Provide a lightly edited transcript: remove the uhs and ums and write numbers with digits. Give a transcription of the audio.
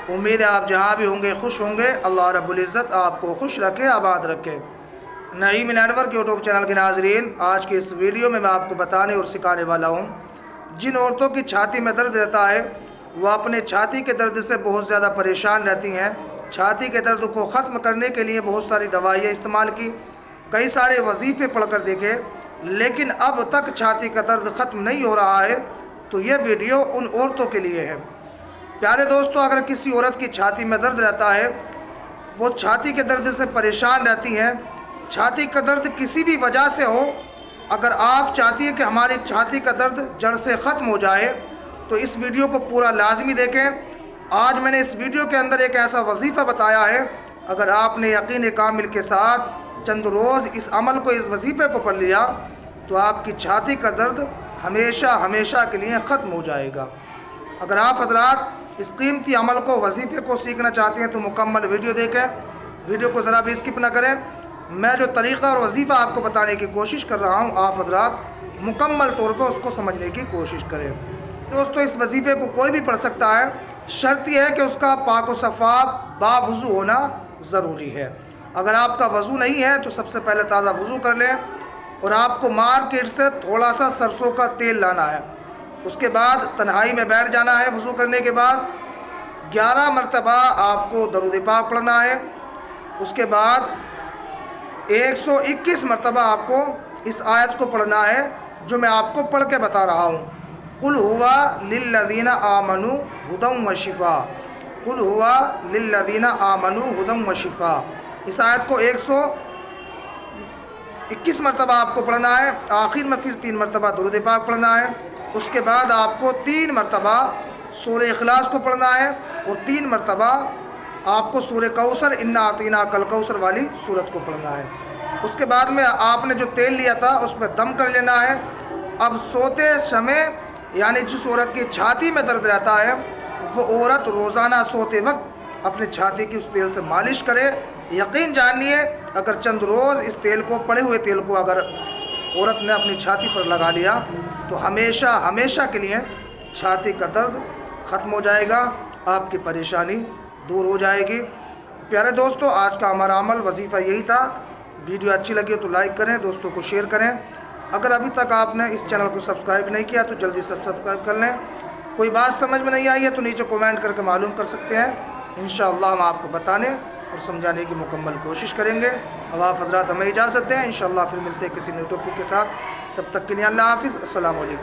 امید ہے آپ جہاں بھی ہوں گے خوش ہوں گے۔ اللہ رب العزت آپ کو خوش رکھے، آباد رکھے۔ نعیم نیٹورک یوٹیوب چینل کے ناظرین، آج کی اس ویڈیو میں آپ کو بتانے اور سکھانے والا ہوں، جن عورتوں کی چھاتی میں درد رہتا ہے وہ اپنے چھاتی کے درد سے بہت زیادہ پریشان رہتی ہیں۔ چھاتی کے درد کو ختم کرنے کے لیے بہت ساری دوائیاں استعمال کی، کئی سارے وظیفے پڑھ کر دیکھے، لیکن اب تک چھاتی کا درد ختم نہیں ہو رہا ہے۔ تو یہ ویڈیو ان عورتوں کے لیے ہے۔ پیارے دوستو، اگر کسی عورت کی چھاتی میں درد رہتا ہے، وہ چھاتی کے درد سے پریشان رہتی ہیں، چھاتی کا درد کسی بھی وجہ سے ہو، اگر آپ چاہتی ہیں کہ ہماری چھاتی کا درد جڑ سے ختم ہو جائے تو اس ویڈیو کو پورا لازمی دیکھیں۔ آج میں نے اس ویڈیو کے اندر ایک ایسا وظیفہ بتایا ہے، اگر آپ نے یقین کامل کے ساتھ چند روز اس عمل کو، اس وظیفے کو پڑھ لیا تو آپ کی چھاتی کا درد ہمیشہ ہمیشہ کے لیے ختم ہو جائے گا۔ اگر آپ حضرات اس قیمتی عمل کو، وظیفے کو سیکھنا چاہتے ہیں تو مکمل ویڈیو دیکھیں، ویڈیو کو ذرا بھی اسکپ نہ کریں۔ میں جو طریقہ اور وظیفہ آپ کو بتانے کی کوشش کر رہا ہوں، آپ حضرات مکمل طور پر اس کو سمجھنے کی کوشش کریں۔ دوستو، اس وظیفے کو کوئی بھی پڑھ سکتا ہے، شرط یہ ہے کہ اس کا پاک و صفاء باوضو ہونا ضروری ہے۔ اگر آپ کا وضو نہیں ہے تو سب سے پہلے تازہ وضو کر لیں، اور آپ کو مارکیٹ سے تھوڑا سا سرسوں کا تیل لانا ہے۔ اس کے بعد تنہائی میں بیٹھ جانا ہے۔ وضو کرنے کے بعد 11 مرتبہ آپ کو درود پاک پڑھنا ہے۔ اس کے بعد 121 مرتبہ آپ کو اس آیت کو پڑھنا ہے جو میں آپ کو پڑھ کے بتا رہا ہوں۔ قُلْ هُوَ لِلَّذِينَ آمَنُوا هُدًى وَشِفَاءٌ، قُلْ هُوَ لِلَّذِينَ آمَنُوا هُدًى وَشِفَاءٌ۔ اس آیت کو 121 مرتبہ آپ کو پڑھنا ہے۔ آخر میں پھر 3 مرتبہ درود پاک پڑھنا ہے۔ اس کے بعد آپ کو 3 مرتبہ سورہ اخلاص کو پڑھنا ہے، اور 3 مرتبہ آپ کو سورہ کوثر، اِنَّا أَعْطَيْنَاكَ الْكَوْثَرَ والی سورت کو پڑھنا ہے۔ اس کے بعد میں آپ نے جو تیل لیا تھا اس میں دم کر لینا ہے۔ اب سوتے سمے، یعنی جس عورت کی چھاتی میں درد رہتا ہے، وہ عورت روزانہ سوتے وقت اپنے چھاتی کی اس تیل سے مالش کرے۔ یقین جانیے، اگر چند روز اس تیل کو، پڑے ہوئے تیل کو اگر عورت نے اپنی چھاتی پر لگا لیا تو ہمیشہ ہمیشہ کے لیے چھاتی کا درد ختم ہو جائے گا، آپ کی پریشانی دور ہو جائے گی۔ پیارے دوستو، آج کا ہمارا عمل، وظیفہ یہی تھا۔ ویڈیو اچھی لگی تو لائک کریں، دوستوں کو شیئر کریں۔ اگر ابھی تک آپ نے اس چینل کو سبسکرائب نہیں کیا تو جلدی سے سبسکرائب کر لیں۔ کوئی بات سمجھ میں نہیں آئی ہے تو نیچے کومنٹ کر کے معلوم کر سکتے ہیں، انشاءاللہ ہم آپ کو بتانے اور سمجھانے کی مکمل کوشش کریں گے۔ اب آپ حضرات ہمیں اجازت دیں، انشاءاللہ پھر ملتے ہیں کسی نئے ٹاپک کے ساتھ۔ تب تک کے لیے اللہ حافظ، السلام علیکم۔